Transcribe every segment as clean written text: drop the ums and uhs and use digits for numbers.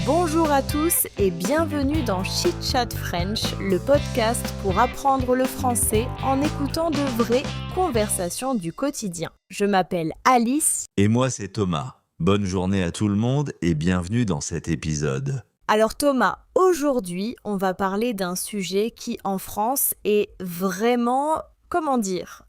Bonjour à tous et bienvenue dans Chit Chat French, le podcast pour apprendre le français en écoutant de vraies conversations du quotidien. Je m'appelle Alice. Et moi, c'est Thomas. Bonne journée à tout le monde et bienvenue dans cet épisode. Alors Thomas, aujourd'hui, on va parler d'un sujet qui en France est vraiment,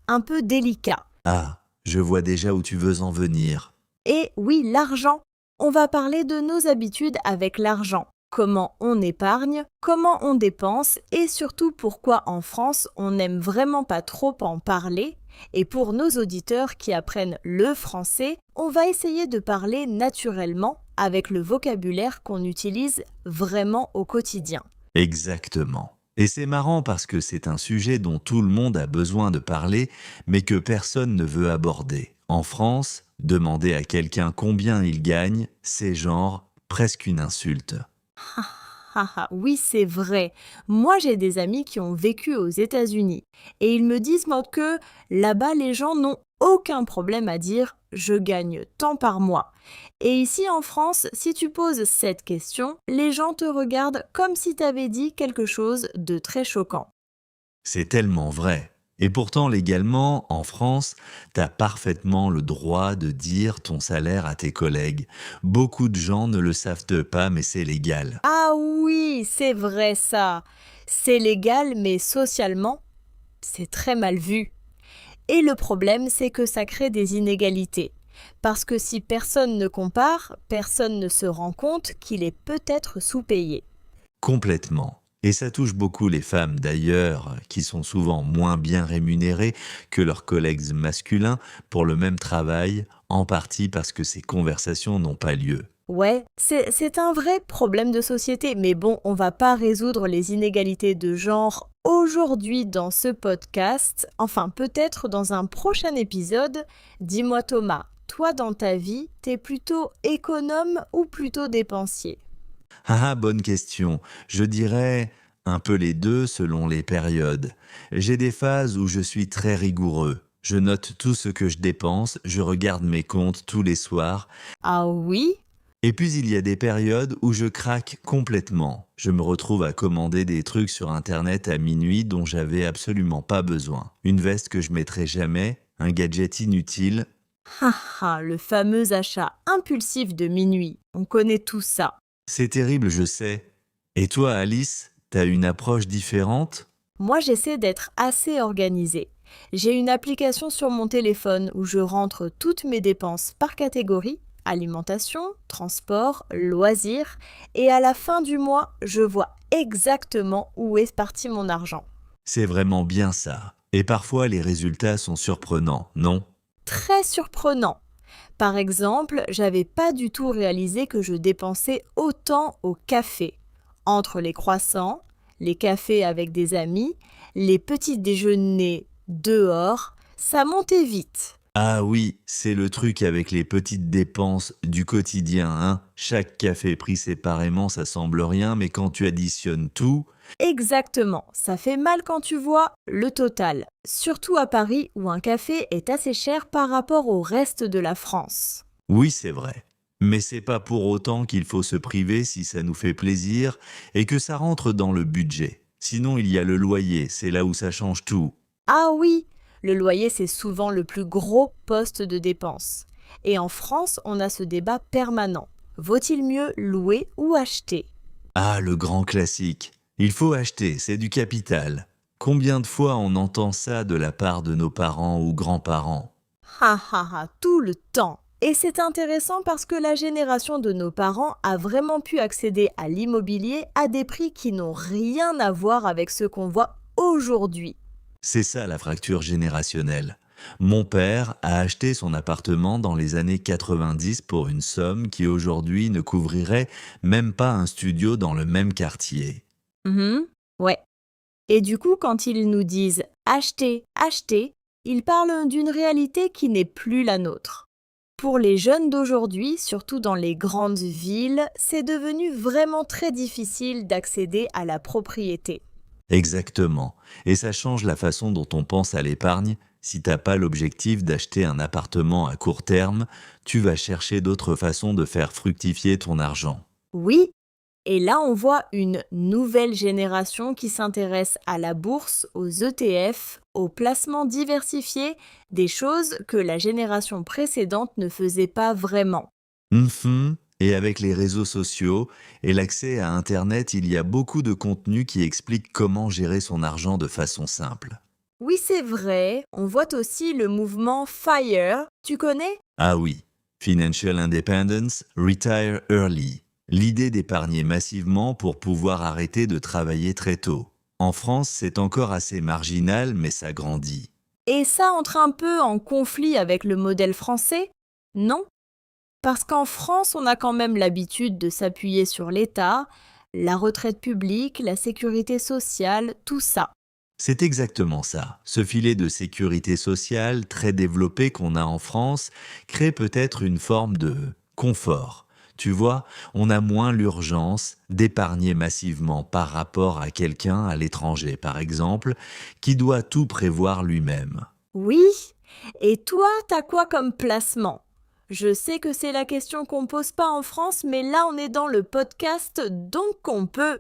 un peu délicat. Ah, je vois déjà où tu veux en venir. Et oui, l'argent. On va parler de nos habitudes avec l'argent. Comment on épargne, comment on dépense et surtout pourquoi en France on n'aime vraiment pas trop en parler. Et pour nos auditeurs qui apprennent le français, on va essayer de parler naturellement avec le vocabulaire qu'on utilise vraiment au quotidien. Exactement. Et c'est marrant parce que c'est un sujet dont tout le monde a besoin de parler, mais que personne ne veut aborder. En France, demander à quelqu'un combien il gagne, c'est genre presque une insulte. Oui, c'est vrai. Moi, j'ai des amis qui ont vécu aux États-Unis et ils me disent que là-bas, les gens n'ont aucun problème à dire « je gagne tant par mois ». Et ici en France, si tu poses cette question, les gens te regardent comme si tu avais dit quelque chose de très choquant. C'est tellement vrai. Et pourtant, légalement, en France, t'as parfaitement le droit de dire ton salaire à tes collègues. Beaucoup de gens ne le savent pas, mais c'est légal. Ah oui, c'est vrai ça. C'est légal, mais socialement, c'est très mal vu. Et le problème, c'est que ça crée des inégalités. Parce que si personne ne compare, personne ne se rend compte qu'il est peut-être sous-payé. Complètement. Et ça touche beaucoup les femmes d'ailleurs, qui sont souvent moins bien rémunérées que leurs collègues masculins pour le même travail, en partie parce que ces conversations n'ont pas lieu. Ouais, c'est un vrai problème de société, mais bon, on va pas résoudre les inégalités de genre aujourd'hui dans ce podcast, enfin peut-être dans un prochain épisode. Dis-moi Thomas, toi dans ta vie, t'es plutôt économe ou plutôt dépensier ? Bonne question. Je dirais un peu les deux selon les périodes. J'ai des phases où je suis très rigoureux. Je note tout ce que je dépense, je regarde mes comptes tous les soirs. Ah oui ? Et puis il y a des périodes où je craque complètement. Je me retrouve à commander des trucs sur internet à minuit dont j'avais absolument pas besoin. Une veste que je mettrai jamais, un gadget inutile. Le fameux achat impulsif de minuit, on connaît tout ça. C'est terrible, je sais. Et toi, Alice, t'as une approche différente ? Moi, j'essaie d'être assez organisée. J'ai une application sur mon téléphone où je rentre toutes mes dépenses par catégorie, alimentation, transport, loisirs, et à la fin du mois, je vois exactement où est parti mon argent. C'est vraiment bien ça. Et parfois, les résultats sont surprenants, non ? Très surprenant. Par exemple, j'avais pas du tout réalisé que je dépensais autant au café. Entre les croissants, les cafés avec des amis, les petits déjeuners dehors, ça montait vite. Ah oui, c'est le truc avec les petites dépenses du quotidien, hein. Chaque café pris séparément, ça semble rien, mais quand tu additionnes tout, Exactement, ça fait mal quand tu vois le total, surtout à Paris où un café est assez cher par rapport au reste de la France. oui, c'est vrai. Mais c'est pas pour autant qu'il faut se priver si ça nous fait plaisir et que ça rentre dans le budget. Sinon, il y a le loyer, c'est là où ça change tout. Ah oui, le loyer c'est souvent le plus gros poste de dépense. Et en France, on a ce débat permanent. Vaut-il mieux louer ou acheter ? Ah, le grand classique. Il faut acheter, c'est du capital. Combien de fois on entend ça de la part de nos parents ou grands-parents ? Tout le temps. Et c'est intéressant parce que la génération de nos parents a vraiment pu accéder à l'immobilier à des prix qui n'ont rien à voir avec ce qu'on voit aujourd'hui. C'est ça la fracture générationnelle. Mon père a acheté son appartement dans les années 90 pour une somme qui aujourd'hui ne couvrirait même pas un studio dans le même quartier. Ouais. Et du coup, quand ils nous disent acheter, acheter, ils parlent d'une réalité qui n'est plus la nôtre. Pour les jeunes d'aujourd'hui, surtout dans les grandes villes, c'est devenu vraiment très difficile d'accéder à la propriété. Exactement. Et ça change la façon dont on pense à l'épargne. Si t'as pas l'objectif d'acheter un appartement à court terme, tu vas chercher d'autres façons de faire fructifier ton argent. Oui, Et là, on voit une nouvelle génération qui s'intéresse à la bourse, aux ETF, aux placements diversifiés, des choses que la génération précédente ne faisait pas vraiment. Mhm. Et avec les réseaux sociaux et l'accès à Internet, il y a beaucoup de contenu qui explique comment gérer son argent de façon simple. Oui, c'est vrai, on voit aussi le mouvement FIRE, tu connais? Ah oui, Financial Independence, Retire Early. L'idée d'épargner massivement pour pouvoir arrêter de travailler très tôt. En France, c'est encore assez marginal, mais ça grandit. Et ça entre un peu en conflit avec le modèle français? Non, parce qu'en France, on a quand même l'habitude de s'appuyer sur l'État, la retraite publique, la sécurité sociale, tout ça. C'est exactement ça. Ce filet de sécurité sociale très développé qu'on a en France crée peut-être une forme de confort. Tu vois, on a moins l'urgence d'épargner massivement par rapport à quelqu'un à l'étranger, par exemple, qui doit tout prévoir lui-même. Oui, et toi, t'as quoi comme placement? Je sais que c'est la question qu'on pose pas en France, mais là on est dans le podcast, donc on peut.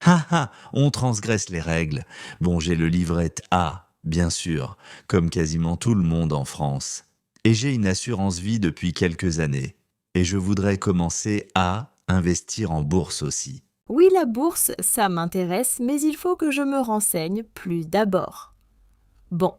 Ha ha, on transgresse les règles. Bon, j'ai le livret A, bien sûr, comme quasiment tout le monde en France. Et j'ai une assurance vie depuis quelques années. Et je voudrais commencer à investir en bourse aussi. Oui, la bourse, ça m'intéresse, mais il faut que je me renseigne plus d'abord. Bon,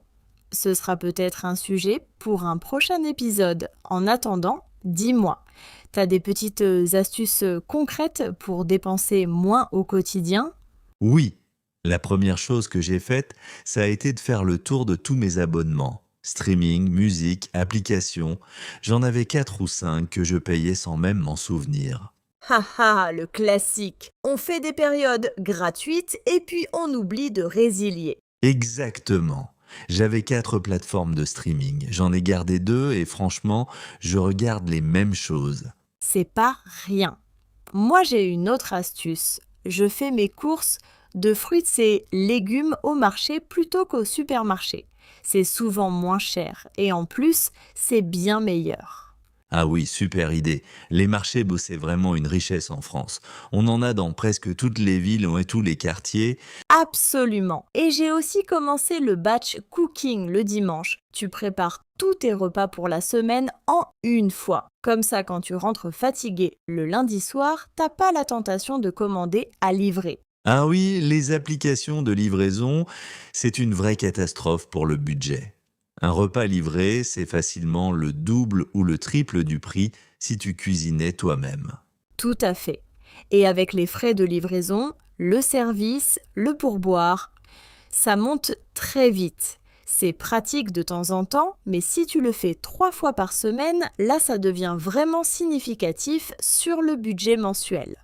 ce sera peut-être un sujet pour un prochain épisode. En attendant, dis-moi, t'as des petites astuces concrètes pour dépenser moins au quotidien? Oui, la première chose que j'ai faite, ça a été de faire le tour de tous mes abonnements. Streaming, musique, applications. J'en avais 4 ou 5 que je payais sans même m'en souvenir. Haha, le classique. On fait des périodes gratuites et puis on oublie de résilier. Exactement. J'avais 4 plateformes de streaming. J'en ai gardé 2 et franchement, je regarde les mêmes choses. C'est pas rien. Moi, j'ai une autre astuce. Je fais mes courses de fruits et légumes au marché plutôt qu'au supermarché. C'est souvent moins cher et en plus, c'est bien meilleur. Ah oui, super idée. Les marchés, c'est vraiment une richesse en France. On en a dans presque toutes les villes et tous les quartiers. Absolument. Et j'ai aussi commencé le batch cooking le dimanche. Tu prépares tous tes repas pour la semaine en une fois. Comme ça, quand tu rentres fatigué le lundi soir, t'as pas la tentation de commander à livrer. Ah oui, les applications de livraison, c'est une vraie catastrophe pour le budget. Un repas livré, c'est facilement le double ou le triple du prix si tu cuisinais toi-même. Tout à fait. Et avec les frais de livraison, le service, le pourboire, ça monte très vite. C'est pratique de temps en temps, mais si tu le fais 3 fois par semaine, là ça devient vraiment significatif sur le budget mensuel.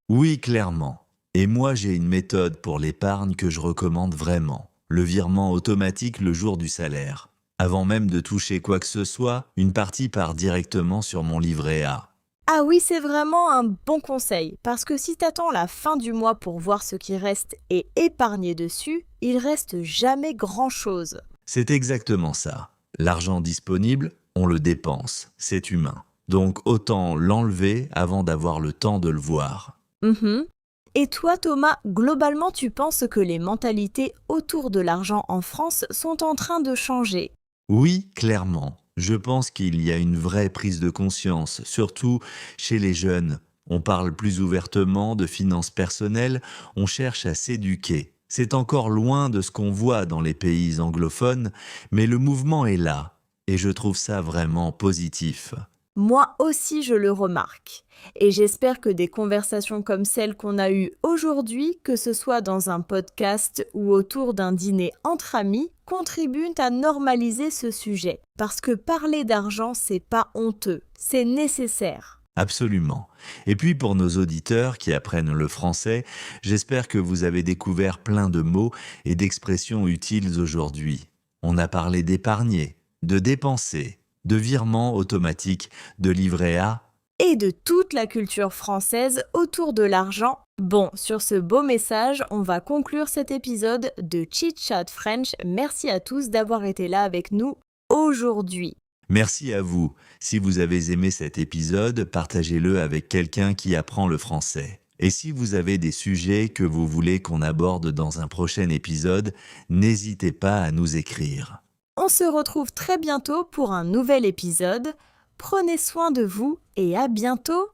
Oui, clairement. Et moi, j'ai une méthode pour l'épargne que je recommande vraiment. Le virement automatique le jour du salaire. Avant même de toucher quoi que ce soit, une partie part directement sur mon livret A. Ah oui, c'est vraiment un bon conseil, parce que si t'attends la fin du mois pour voir ce qui reste et épargner dessus, il reste jamais grand-chose. C'est exactement ça. L'argent disponible, on le dépense. C'est humain. Donc autant l'enlever avant d'avoir le temps de le voir. Mhm. Et toi, Thomas, globalement, tu penses que les mentalités autour de l'argent en France sont en train de changer? Oui, clairement. Je pense qu'il y a une vraie prise de conscience, surtout chez les jeunes. On parle plus ouvertement de finances personnelles, on cherche à s'éduquer. C'est encore loin de ce qu'on voit dans les pays anglophones, mais le mouvement est là, et je trouve ça vraiment positif. Moi aussi, je le remarque. Et j'espère que des conversations comme celle qu'on a eue aujourd'hui, que ce soit dans un podcast ou autour d'un dîner entre amis, contribuent à normaliser ce sujet. Parce que parler d'argent, c'est pas honteux, c'est nécessaire. Absolument. Et puis pour nos auditeurs qui apprennent le français, j'espère que vous avez découvert plein de mots et d'expressions utiles aujourd'hui. On a parlé d'épargner, de dépenser, de virement automatique, de livret A. Et de toute la culture française autour de l'argent. Bon, sur ce beau message, on va conclure cet épisode de Chit Chat French. Merci à tous d'avoir été là avec nous aujourd'hui. Merci à vous. Si vous avez aimé cet épisode, partagez-le avec quelqu'un qui apprend le français. Et si vous avez des sujets que vous voulez qu'on aborde dans un prochain épisode, n'hésitez pas à nous écrire. On se retrouve très bientôt pour un nouvel épisode. Prenez soin de vous et à bientôt!